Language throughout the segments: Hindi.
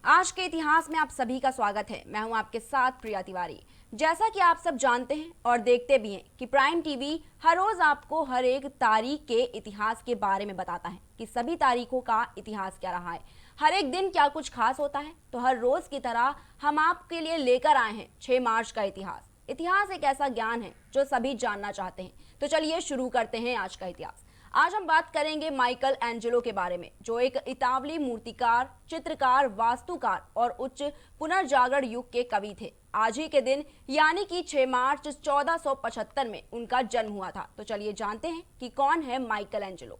आज के इतिहास में आप सभी का स्वागत है। मैं हूं आपके साथ प्रिया तिवारी। जैसा कि आप सब जानते हैं और देखते भी हैं कि प्राइम टीवी हर रोज आपको हर एक तारीख के इतिहास के बारे में बताता है कि सभी तारीखों का इतिहास क्या रहा है, हर एक दिन क्या कुछ खास होता है। तो हर रोज की तरह हम आपके लिए लेकर आए हैं 6 मार्च का इतिहास। इतिहास एक ऐसा ज्ञान है जो सभी जानना चाहते हैं। तो चलिए शुरू करते हैं आज का इतिहास। आज हम बात करेंगे माइकल एंजेलो के बारे में, जो एक इतावली मूर्तिकार, चित्रकार, वास्तुकार और उच्च पुनर्जागरण युग के कवि थे। आज ही के दिन यानी कि 6 मार्च 1475 में उनका जन्म हुआ था। तो चलिए जानते हैं कि कौन है माइकल एंजेलो।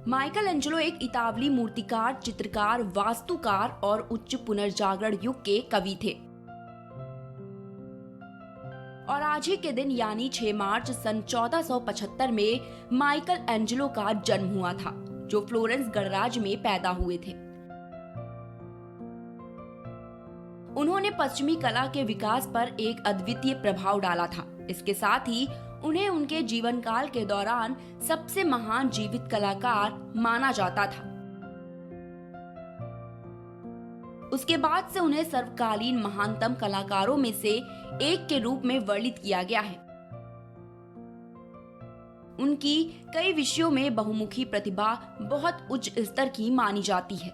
माइकल एंजेलो एक इतावली मूर्तिकार, चित्रकार, वास्तुकार और उच्च पुनर्जागरण युग के कवि थे और आज ही के दिन यानी 6 मार्च सन 1475 में माइकल एंजेलो का जन्म हुआ था, जो फ्लोरेंस गणराज्य में पैदा हुए थे। उन्होंने पश्चिमी कला के विकास पर एक अद्वितीय प्रभाव डाला था। इसके साथ ही उन्हें उनके जीवन काल के दौरान सबसे महान जीवित कलाकार माना जाता था। उसके बाद से उन्हें सर्वकालीन महानतम कलाकारों में से एक के रूप में वर्णित किया गया है। उनकी कई विषयों में बहुमुखी प्रतिभा बहुत उच्च स्तर की मानी जाती है।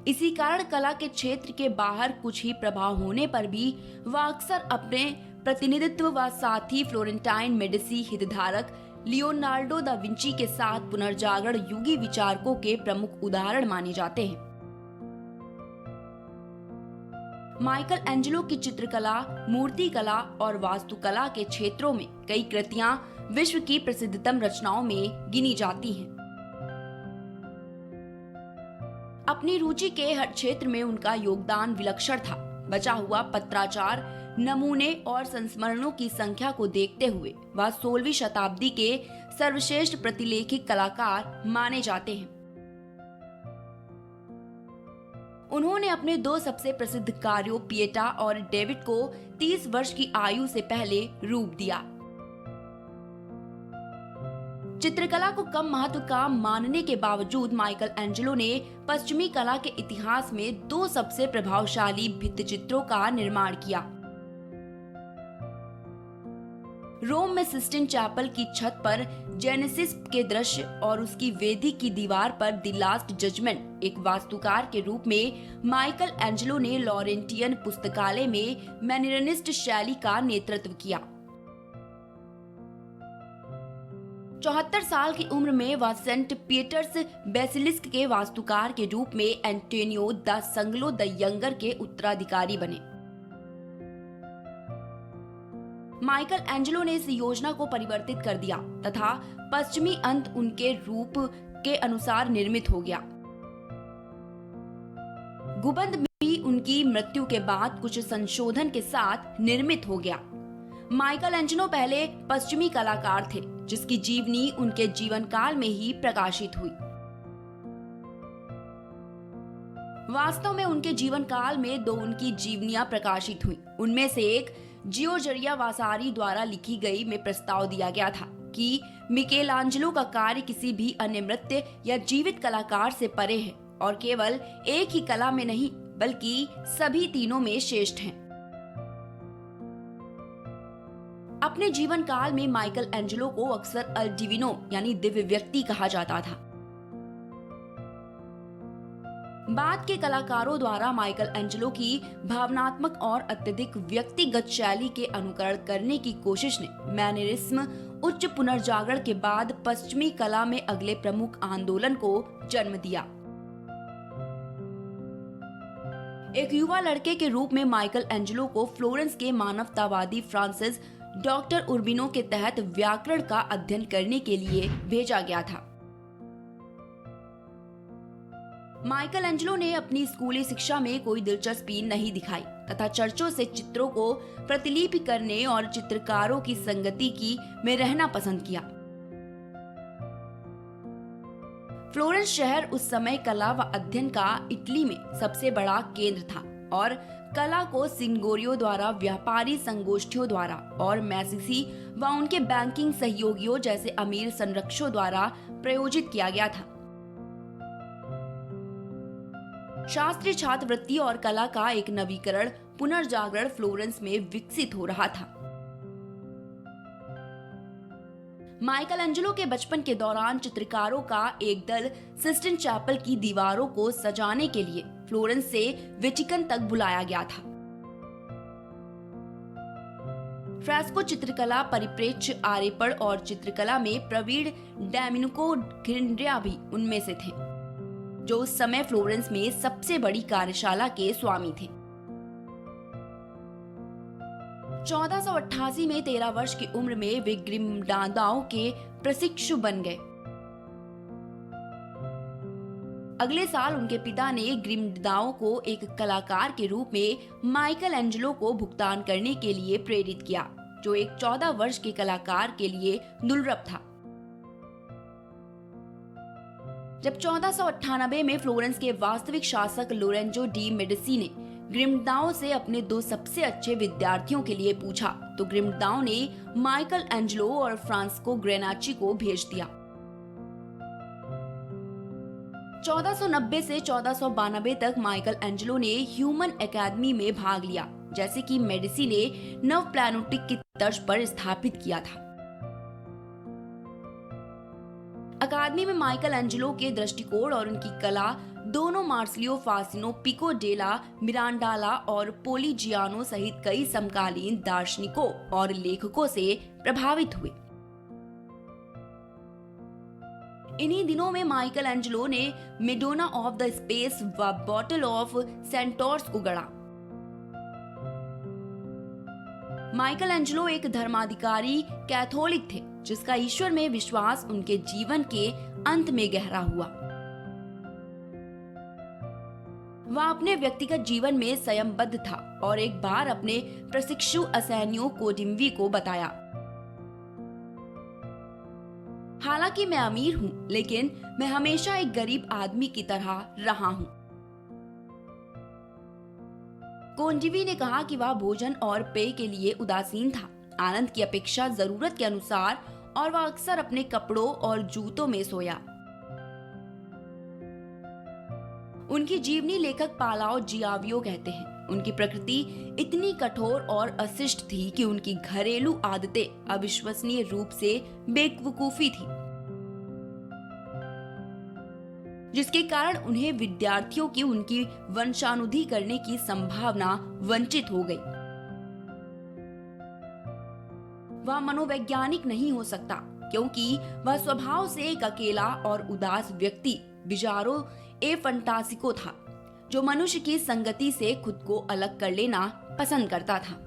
इसी कारण कला के क्षेत्र के बाहर कुछ ही प्रभाव होने पर भी वह अक्सर अपने प्रतिनिधित्व व साथ ही फ्लोरेंटाइन मेडिसी हितधारक लियोनार्डो दा विंची के साथ पुनर्जागरण युगी विचारकों के प्रमुख उदाहरण माने जाते हैं। माइकल एंजेलो की चित्रकला, मूर्तिकला और वास्तुकला के क्षेत्रों में कई कृतियां विश्व की प्रसिद्धतम रचनाओं में गिनी जाती हैं। अपनी रुचि के हर क्षेत्र में उनका योगदान विलक्षण था। बचा हुआ पत्राचार, नमूने और संस्मरणों की संख्या को देखते हुए वह 16वीं शताब्दी के सर्वश्रेष्ठ प्रतिलेखित कलाकार माने जाते हैं। उन्होंने अपने 2 सबसे प्रसिद्ध कार्यों पिएटा और डेविड को 30 वर्ष की आयु से पहले रूप दिया। चित्रकला को कम महत्व का मानने के बावजूद माइकल एंजेलो ने पश्चिमी कला के इतिहास में 2 सबसे प्रभावशाली भित्तिचित्रों का निर्माण किया। रोम में सिस्टिन चैपल की छत पर जेनेसिस के दृश्य और उसकी वेदी की दीवार पर द लास्ट जजमेंट। एक वास्तुकार के रूप में माइकल एंजेलो ने लॉरेंटियन पुस्तकालय में मैनरिनिस्ट शैली का नेतृत्व किया। 74 साल की उम्र में वह सेंट पीटर्स बेसिलिस्क के वास्तुकार के रूप में एंटोनियो द संगलो द यंगर के उत्तराधिकारी बने। माइकल एंजेलो ने इस योजना को परिवर्तित कर दिया तथा पश्चिमी अंत उनके रूप के अनुसार निर्मित हो गया। गुंबद भी उनकी मृत्यु के बाद कुछ संशोधन के साथ निर्मित हो गया। माइकल एंजेलो पहले पश्चिमी कलाकार थे जिसकी जीवनी उनके जीवन काल में ही प्रकाशित हुई। वास्तव में उनके जीवन काल में 2 उनकी जीवनियां प्रकाशित हुई। उनमें से एक जियोर्जिया वासारी द्वारा लिखी गई में प्रस्ताव दिया गया था कि मिकेलांजेलो का कार्य किसी भी अन्य नृत्य या जीवित कलाकार से परे है और केवल एक ही कला में नहीं बल्कि सभी तीनों में श्रेष्ठ हैं। अपने जीवन काल में माइकल एंजेलो को अक्सर अल डिविनो यानी दिव्य व्यक्ति कहा जाता था। बाद के कलाकारों द्वारा माइकल एंजेलो की भावनात्मक और अत्यधिक व्यक्तिगत शैली के अनुकरण करने की कोशिश ने मैनरिज्म उच्च पुनर्जागरण के बाद पश्चिमी कला में अगले प्रमुख आंदोलन को जन्म दिया। एक युवा लड़के के रूप में माइकल एंजेलो को फ्लोरेंस के मानवतावादी फ्रांसिस डॉक्टर उर्बिनो के तहत व्याकरण का अध्ययन करने के लिए भेजा गया था। माइकल एंजेलो ने अपनी स्कूली शिक्षा में कोई दिलचस्पी नहीं दिखाई तथा चर्चों से चित्रों को प्रतिलिपि करने और चित्रकारों की संगति की में रहना पसंद किया। फ्लोरेंस शहर उस समय कला व अध्ययन का इटली में सबसे बड़ा केंद्र था और कला को सिंगोरियो द्वारा, व्यापारी संगोष्ठियों द्वारा और मैसिसी व उनके बैंकिंग सहयोगियों जैसे अमीर संरक्षकों द्वारा प्रायोजित किया गया था। शास्त्रीय छात्रवृत्ति और कला का एक नवीकरण पुनर्जागरण फ्लोरेंस में विकसित हो रहा था। माइकल एंजेलो के बचपन के दौरान चित्रकारों का एक दल सिस्टिन चैपल की दीवारों को सजाने के लिए फ्लोरेंस से वेटिकन तक बुलाया गया था। फ्रेस्को चित्रकला, परिप्रेक्ष्य, आरेपण और चित्रकला में प्रवीण डोमेनिको ग्रिंड्रिया भी उनमें से थे, जो उस समय फ्लोरेंस में सबसे बड़ी कार्यशाला के स्वामी थे। 1488 में 13 वर्ष की उम्र में वे ग्रिमडादाओं के प्रशिक्षु बन गए। अगले साल उनके पिता ने ग्रिमडादाओं को एक कलाकार के रूप में माइकल एंजेलो को भुगतान करने के लिए प्रेरित किया, जो एक 14 वर्ष के कलाकार के लिए दुर्लभ था। जब 1498 में फ्लोरेंस के वास्तविक शासक लोरेंजो डी मेडिसी ने ग्रिमडाओ से अपने 2 सबसे अच्छे विद्यार्थियों के लिए पूछा, तो ग्रिमडाओ ने माइकल एंजेलो और फ्रांसिस्को ग्रेनाची को भेज दिया। 1490 से 1492 तक माइकल एंजेलो ने ह्यूमन एकेडमी में भाग लिया, जैसे कि मेडिसी ने नव प्लानोटिक की तर्ज पर स्थापित किया था। अकादमी में माइकल एंजेलो के दृष्टिकोण और उनकी कला दोनों मार्सिलियो फासिनो, पिको डेला मिरांडाला और पोलिजियानो सहित कई समकालीन दार्शनिकों और लेखकों से प्रभावित हुए। इन्हीं दिनों में माइकल एंजेलो ने मेडोना ऑफ द स्पेस व बॉटल ऑफ सेंटोर्स को गढ़ा। माइकल एंजेलो एक धर्माधिकारी कैथोलिक थे, जिसका ईश्वर में विश्वास उनके जीवन के अंत में गहरा हुआ। वह अपने व्यक्तिगत जीवन में संयमबद्ध था और एक बार अपने प्रशिक्षु असैनियों कोडिम्वी को बताया, हालांकि मैं अमीर हूँ, लेकिन मैं हमेशा एक गरीब आदमी की तरह रहा हूँ। कोंडिवी ने कहा कि वह भोजन और पेय के लिए उदासीन था, आनंद की अपेक्षा जरूरत के अनुसार, और वह अक्सर अपने कपड़ों और जूतों में सोया। उनकी जीवनी लेखक पालाओ जियावियो कहते हैं, उनकी प्रकृति इतनी कठोर और अशिष्ट थी कि उनकी घरेलू आदतें अविश्वसनीय रूप से बेवकूफी थी, जिसके कारण उन्हें विद्यार्थियों की उनकी वंशानुधि करने की संभावना वंचित हो गई। वह मनोवैज्ञानिक नहीं हो सकता, क्योंकि वह स्वभाव से एक अकेला और उदास व्यक्ति, बिजारो ए फंटासिको था, जो मनुष्य की संगति से खुद को अलग कर लेना पसंद करता था।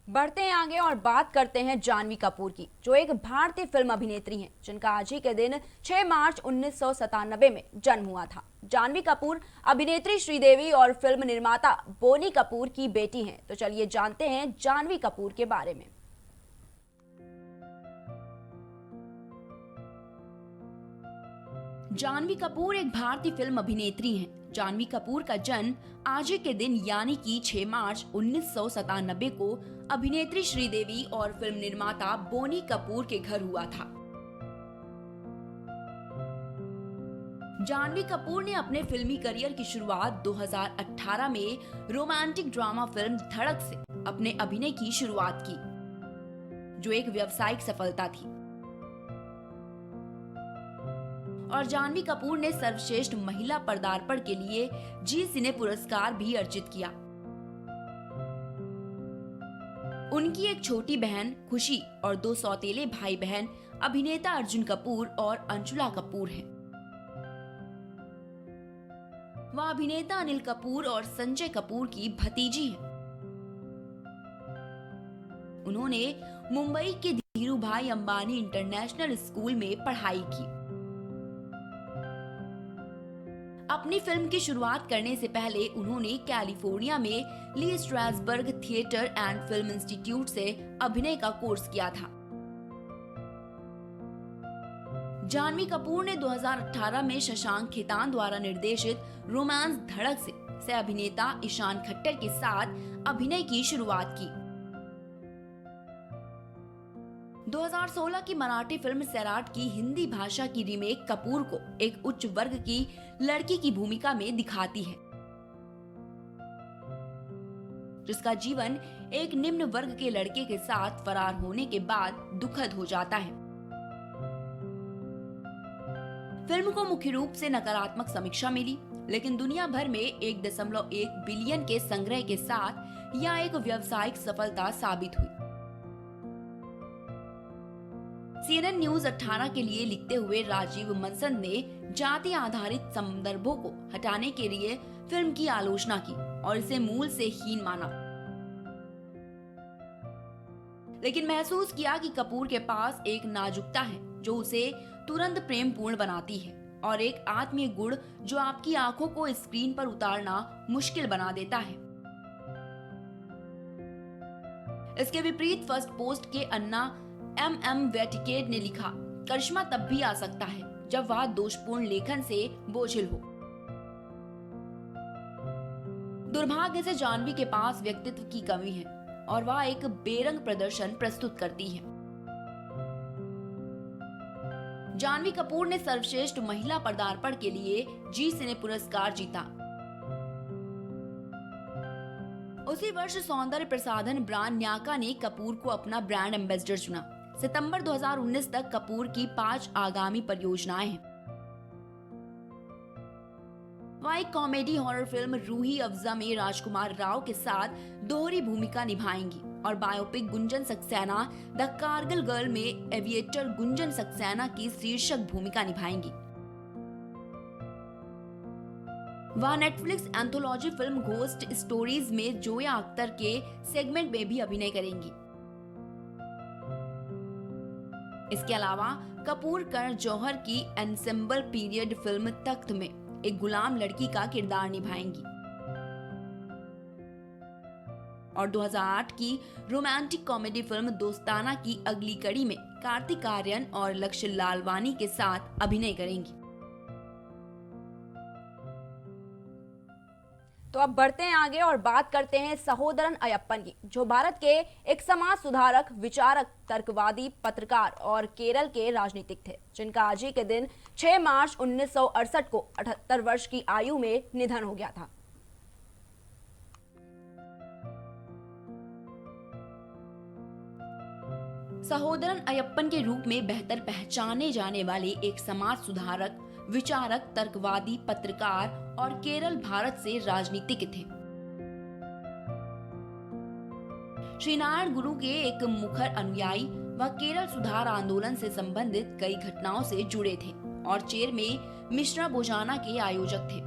बढ़ते हैं आगे और बात करते हैं जानवी कपूर की, जो एक भारतीय फिल्म अभिनेत्री हैं, जिनका आज ही के दिन 6 मार्च 1997 में जन्म हुआ था। जानवी कपूर अभिनेत्री श्रीदेवी और फिल्म निर्माता बोनी कपूर की बेटी हैं। तो चलिए जानते हैं जानवी कपूर के बारे में। जानवी कपूर एक भारतीय फिल्म अभिनेत्री हैं। जानवी कपूर का जन्म आज ही के दिन यानी कि 6 मार्च 1997 को अभिनेत्री श्रीदेवी और फिल्म निर्माता बोनी कपूर के घर हुआ था। जानवी कपूर ने अपने फिल्मी करियर की शुरुआत 2018 में रोमांटिक ड्रामा फिल्म धड़क से अपने अभिनय की शुरुआत की, जो एक व्यावसायिक सफलता थी। और जानवी कपूर ने सर्वश्रेष्ठ महिला पदार्पण के लिए जी सिने पुरस्कार भी अर्जित किया। उनकी एक छोटी बहन खुशी और 2 सौतेले भाई बहन अभिनेता अर्जुन कपूर और अंशुला कपूर हैं। वह अभिनेता अनिल कपूर और संजय कपूर की भतीजी हैं। उन्होंने मुंबई के धीरूभाई अंबानी इंटरनेशनल स्कूल में पढ़ाई की। अपनी फिल्म की शुरुआत करने से पहले उन्होंने कैलिफोर्निया में Lee Strasberg theatre and film institute से अभिनय का कोर्स किया था। जानवी कपूर ने 2018 में शशांक खेतान द्वारा निर्देशित रोमांस धड़क से अभिनेता ईशान खट्टर के साथ अभिनय की शुरुआत की। 2016 की मराठी फिल्म सैराट की हिंदी भाषा की रीमेक कपूर को एक उच्च वर्ग की लड़की की भूमिका में दिखाती है, जिसका जीवन एक निम्न वर्ग के लड़के के साथ फरार होने के बाद दुखद हो जाता है। फिल्म को मुख्य रूप से नकारात्मक समीक्षा मिली, लेकिन दुनिया भर में 1.1 बिलियन के संग्रह के साथ यह एक व्यावसायिक सफलता साबित हुई। CNN न्यूज 18 के लिए लिखते हुए राजीव मनसंद ने जाति आधारित संदर्भों को हटाने के लिए फिल्म की आलोचना की और इसे मूल से हीन माना, लेकिन महसूस किया कि कपूर के पास एक नाजुकता है जो उसे तुरंत प्रेमपूर्ण बनाती है और एक आत्मीय गुण जो आपकी आंखों को स्क्रीन पर उतारना मुश्किल बना देता है। इसके विपरीत फर्स्ट पोस्ट के अन्ना MM वेटिकेड ने लिखा, करिश्मा तब भी आ सकता है जब वह दोषपूर्ण लेखन से बोझिल हो। दुर्भाग्य से जानवी के पास व्यक्तित्व की कमी है और वह एक बेरंग प्रदर्शन प्रस्तुत करती है। जानवी कपूर ने सर्वश्रेष्ठ महिला पदार्पण के लिए जी सिने पुरस्कार जीता। उसी वर्ष सौंदर्य प्रसाधन ब्रांड न्याका ने कपूर को अपना ब्रांड एम्बेसडर चुना। सितंबर 2019 तक कपूर की 5 आगामी परियोजनाएं हैं। वह एक comedy horror film Roohi Afza में राजकुमार राव के साथ दोहरी भूमिका निभाएंगी और biopic Gunjan Saxena the Kargil girl में एविएटर गुंजन सक्सेना की शीर्षक भूमिका निभाएंगी। वह Netflix anthology film ghost stories में जोया अख्तर के सेगमेंट में भी अभिनय करेंगी। इसके अलावा कपूर कर्ण जौहर की एनसेम्बल पीरियड फिल्म तख्त में एक गुलाम लड़की का किरदार निभाएंगी और 2008 की रोमांटिक कॉमेडी फिल्म दोस्ताना की अगली कड़ी में कार्तिक आर्यन और लक्ष्य लालवानी के साथ अभिनय करेंगी। तो अब बढ़ते हैं आगे और बात करते हैं सहोदरन अयप्पन की, जो भारत के एक समाज सुधारक, विचारक, तर्कवादी, पत्रकार और केरल के राजनीतिक थे, जिनका आज ही के दिन 6 मार्च 1968 को 78 वर्ष की आयु में निधन हो गया था। सहोदरन अयप्पन के रूप में बेहतर पहचाने जाने वाले एक समाज सुधारक, विचारक, तर्कवादी, पत्रकार और केरल भारत से राजनीतिक थे। श्री नारायण गुरु के एक मुखर अनुयायी व केरल सुधार आंदोलन से संबंधित कई घटनाओं से जुड़े थे और चेर में मिश्रा भोजाना के आयोजक थे।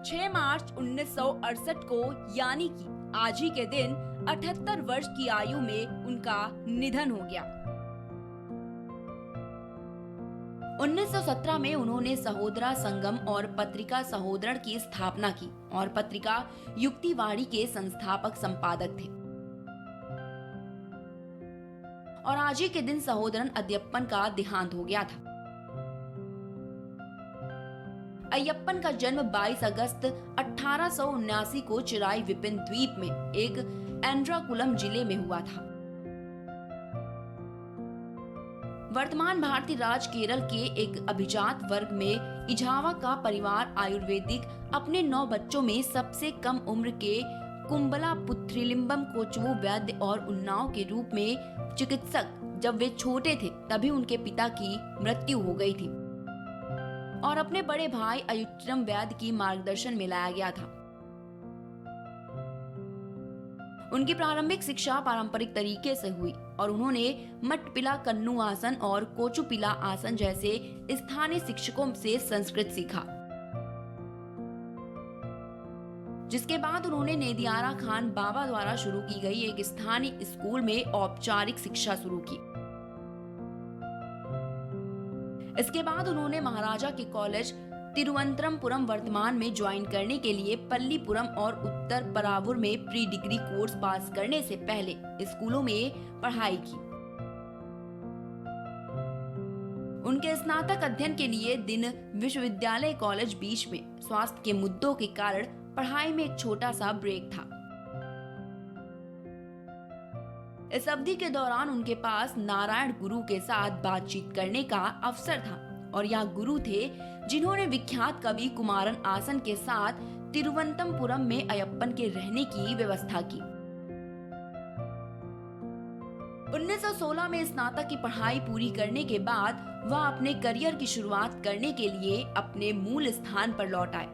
6 मार्च 1968 को यानी कि आज ही के दिन 78 वर्ष की आयु में उनका निधन हो गया। 1917 में उन्होंने सहोदरा संगम और पत्रिका सहोदरण की स्थापना की और पत्रिका युक्तिवाणी के संस्थापक संपादक थे और आज ही के दिन सहोदरन अयप्पन का देहांत हो गया था। अयप्पन का जन्म 22 अगस्त 1879 को चिराई विपिन द्वीप में एक एंड्राकुलम जिले में हुआ था। वर्तमान भारतीय राज्य केरल के एक अभिजात वर्ग में इझावा का परिवार आयुर्वेदिक अपने 9 बच्चों में सबसे कम उम्र के कुंबला पुत्रिलिम्बम कोचवु वैद्य और उन्नाव के रूप में चिकित्सक जब वे छोटे थे तभी उनके पिता की मृत्यु हो गई थी और अपने बड़े भाई अयुट्रम वैद्य की मार्गदर्शन में लाया गया था। उनकी प्रारंभिक शिक्षा पारंपरिक तरीके से हुई और उन्होंने मट्टपिला कन्नू आसन और कोचुपिला आसन जैसे स्थानीय शिक्षकों से संस्कृत सीखा, जिसके बाद उन्होंने नेदियारा खान बाबा द्वारा शुरू की गई एक स्थानीय स्कूल में औपचारिक शिक्षा शुरू की। इसके बाद उन्होंने महाराजा के कॉलेज तिरुवनंतपुरम वर्तमान में ज्वाइन करने के लिए पल्लीपुरम और उत्तर परावूर में प्री डिग्री कोर्स पास करने से पहले स्कूलों में पढ़ाई की। उनके स्नातक अध्ययन के लिए दिन विश्वविद्यालय कॉलेज बीच में स्वास्थ्य के मुद्दों के कारण पढ़ाई में एक छोटा सा ब्रेक था। इस अवधि के दौरान उनके पास नारायण गुरु के साथ बातचीत करने का अवसर था और यह गुरु थे जिन्होंने विख्यात कवि कुमारन आसन के साथ तिरुवनंतपुरम में अयप्पन के रहने की व्यवस्था की। 1916 में स्नातक की पढ़ाई पूरी करने के बाद वह अपने करियर की शुरुआत करने के लिए अपने मूल स्थान पर लौट आए।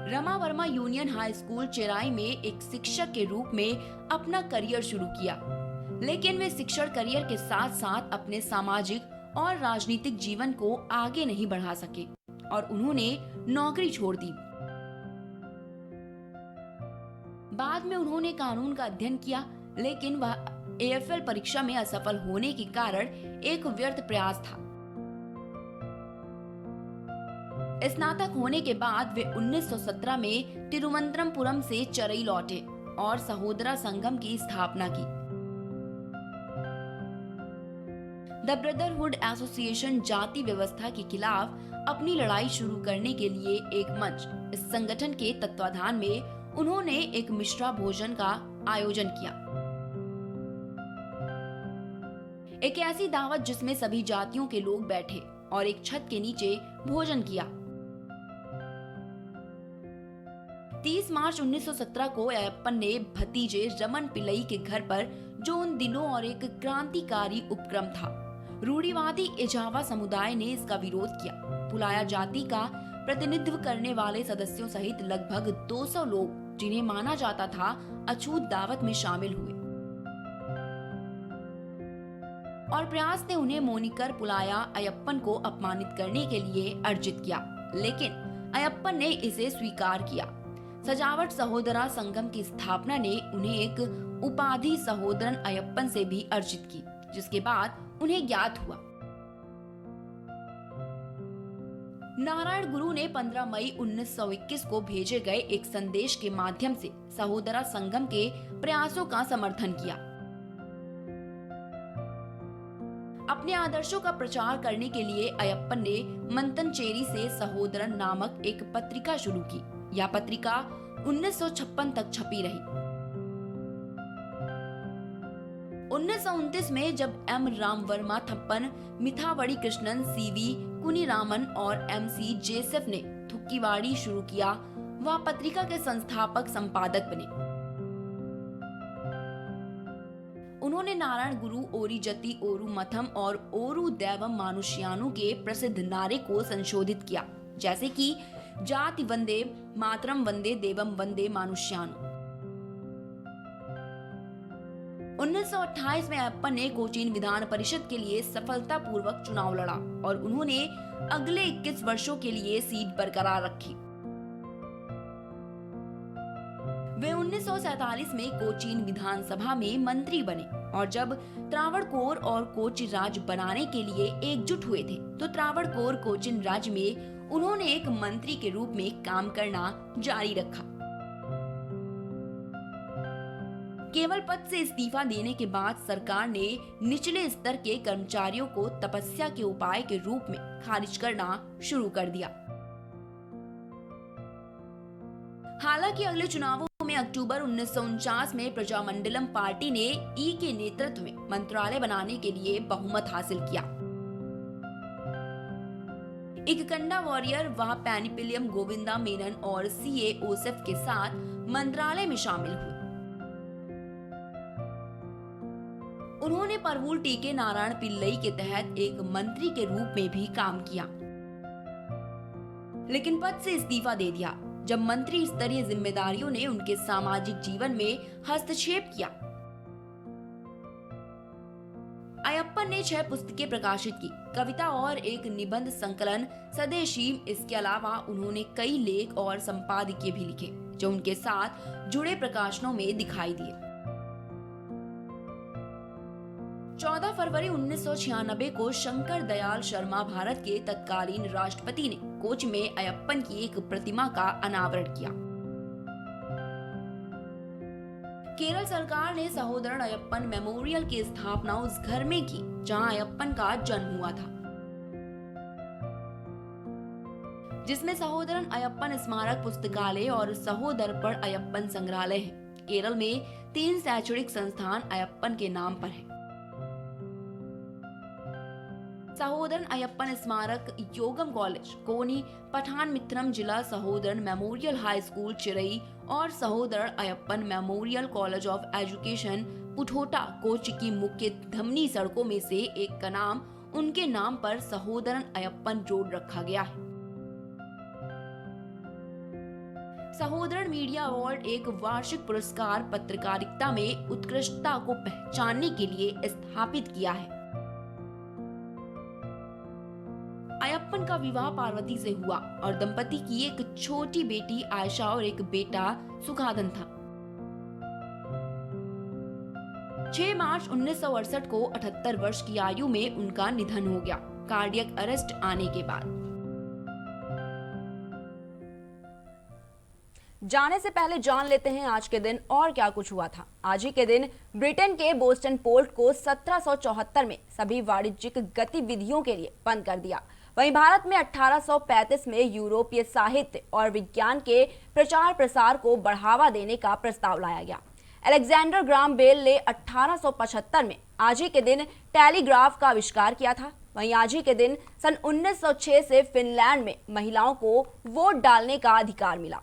Rama Verma union high school Cherai में एक शिक्षक के रूप में अपना करियर शुरू किया, लेकिन वे शिक्षण करियर के साथ साथ अपने सामाजिक और राजनीतिक जीवन को आगे नहीं बढ़ा सके और उन्होंने नौकरी छोड़ दी। बाद में उन्होंने कानून का अध्ययन किया, लेकिन वह एएफएल परीक्षा में असफल होने के कारण एक व्यर्थ प्रयास था। स्नातक होने के बाद वे 1917 में तिरुवनंतपुरम से चेराई लौटे और सहोदरा संगम की स्थापना की। द ब्रदरहुड एसोसिएशन जाति व्यवस्था के खिलाफ अपनी लड़ाई शुरू करने के लिए एक मंच। इस संगठन के तत्वाधान में उन्होंने एक मिश्रा भोजन का आयोजन किया, एक ऐसी दावत जिसमें सभी जातियों के लोग बैठे और एक छत के नीचे भोजन किया। 30 मार्च 1917 को अयप्पन ने भतीजे रमन पिल्लई के घर पर, जो उन दिनों और एक क्रांतिकारी उपक्रम था, रूढ़िवादी इजावा समुदाय ने इसका विरोध किया। पुलाया जाति का प्रतिनिधित्व करने वाले सदस्यों सहित लगभग 200 लोग, जिन्हें माना जाता था अछूत दावत में शामिल हुए और प्रयास ने उन्हें मोनिकर पुलाया अयप्पन को अपमानित करने के लिए अर्जित किया, लेकिन अयप्पन ने इसे स्वीकार किया। सजावट सहोदरा संगम की स्थापना ने उन्हें एक उपाधि सहोदरन अयप्पन से भी अर्जित की, जिसके बाद उन्हें ज्ञात हुआ। नारायण गुरु ने 15 मई 1921 को भेजे गए एक संदेश के माध्यम से सहोदरा संगम के प्रयासों का समर्थन किया। अपने आदर्शों का प्रचार करने के लिए अयप्पन ने मंतनचेरी से सहोदरन नामक एक पत्रिका शुरू की। यह पत्रिका 1956 तक छपी रही। 1929 में जब एम राम वर्मा थप्पन, मिथावड़ी कृष्णन, सीवी कुनीरामन और एमसी जेसेफ ने थुक्कीवाड़ी शुरू किया, वह पत्रिका के संस्थापक संपादक बने। उन्होंने नारायण गुरु, ओरी जति ओरू मथम और ओरू दैवम मानुष्यानु के प्रसिद्ध नारे को संशोधित किया, जैसे कि जाति वंदे मातरम वंदे देवम वंदे मानुष्यानु। 1928 में अयप्पन ने कोचीन विधान परिषद के लिए सफलतापूर्वक चुनाव लड़ा और उन्होंने अगले 21 वर्षों के लिए सीट बरकरार रखी। वे 1947 में कोचीन विधानसभा में मंत्री बने और जब त्रावणकोर और कोचि राज्य बनाने के लिए एकजुट हुए थे, तो त्रावणकोर कोचीन राज्य में उन्होंने एक मंत्री के रूप में काम करना जारी रखा। केवल पद से इस्तीफा देने के बाद सरकार ने निचले स्तर के कर्मचारियों को तपस्या के उपाय के रूप में खारिज करना शुरू कर दिया। हालांकि अगले चुनावों में अक्टूबर 1949 में प्रजामंडलम पार्टी ने ई के नेतृत्व में मंत्रालय बनाने के लिए बहुमत हासिल किया। इककंडा वॉरियर वह पैनिपिलियम गोविंदा मेनन और सीए ओसेफ के साथ मंत्रालय में शामिल हुए। उन्होंने परवूल टीके नारायण पिल्लई के तहत एक मंत्री के रूप में भी काम किया, लेकिन पद से इस्तीफा दे दिया जब मंत्री स्तरीय जिम्मेदारियों ने उनके सामाजिक जीवन में हस्तक्षेप किया। अयप्पन ने 6 पुस्तकें प्रकाशित की, कविता और एक निबंध संकलन स्वदेशीम। इसके अलावा उन्होंने कई लेख और संपादकीय भी लिखे जो उनके साथ जुड़े प्रकाशनों में दिखाई दिए। 14 फरवरी 1996 को शंकर दयाल शर्मा भारत के तत्कालीन राष्ट्रपति ने कोच में अयप्पन की एक प्रतिमा का अनावरण किया। केरल सरकार ने सहोदरन अयप्पन मेमोरियल की स्थापना उस घर में की जहां अयप्पन का जन्म हुआ था, जिसमें सहोदरन अयप्पन स्मारक पुस्तकालय और सहोदरपड़ अयप्पन संग्रहालय है। केरल में 3 शैक्षणिक संस्थान अयप्पन के नाम पर है। सहोदरन अयप्पन स्मारक योगम कॉलेज कोनी, पठानमित्रम जिला सहोदरन मेमोरियल हाई स्कूल चिरई और Sahodaran Ayyappan memorial college of education Puthotta Kochi की मुख्य धमनी सड़कों में से एक का नाम उनके नाम पर सहोदरन अयप्पन रोड रखा गया है। सहोदरन मीडिया अवार्ड एक वार्षिक पुरस्कार पत्रकारिता में उत्कृष्टता को पहचानने के लिए स्थापित किया है। अयप्पन का विवाह पार्वती से हुआ और दंपति की एक छोटी बेटी आयशा और एक बेटा सुखादन था। 6 मार्च 1968 को 78 वर्ष की आयु में उनका निधन हो गया, कार्डियक अरेस्ट आने के बाद। जाने से पहले जान लेते हैं आज के दिन और क्या कुछ हुआ था। आज ही के दिन ब्रिटेन के बोस्टन पोर्ट को 1774 में सभी वाणिज्यिक गतिविधियों के लिए बंद कर दिया। वहीं भारत में 1835 में यूरोपीय साहित्य और विज्ञान के प्रचार प्रसार को बढ़ावा देने का प्रस्ताव लाया गया। अलेक्जेंडर ग्राहम बेल ने 1875 में आज ही के दिन टेलीग्राफ का आविष्कार किया था। वहीं आज ही के दिन सन 1906 से फिनलैंड में महिलाओं को वोट डालने का अधिकार मिला।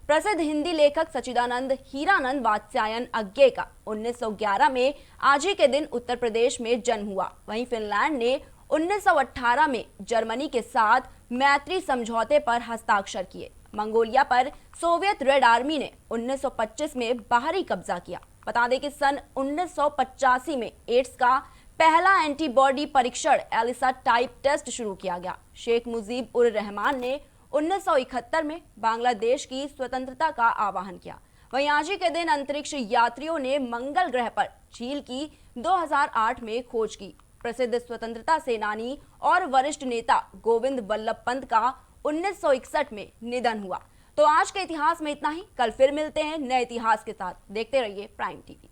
प्रसिद्ध हिंदी लेखक सच्चिदानंद हीरानंद वात्स्यायन अज्ञे का 1911 में आज ही के दिन उत्तर प्रदेश में जन्म हुआ। वहीं फिनलैंड ने 1918 में जर्मनी के साथ मैत्री समझौते पर हस्ताक्षर किए। मंगोलिया पर सोवियत रेड आर्मी ने 1925 में बाहरी कब्जा किया। बता दें कि सन 1985 में एड्स का पहला एंटीबॉडी परीक्षण एलिसा टाइप टेस्ट शुरू किया गया। शेख मुजीब उर रहमान ने 1971 में बांग्लादेश की स्वतंत्रता का आह्वान किया। वहीं आज ही के दिन अंतरिक्ष यात्रियों ने मंगल ग्रह पर झील की 2008 में खोज की। प्रसिद्ध स्वतंत्रता सेनानी और वरिष्ठ नेता गोविंद वल्लभ पंत का 1961 में निधन हुआ। तो आज के इतिहास में इतना ही। कल फिर मिलते हैं नए इतिहास के साथ। देखते रहिए प्राइम टीवी।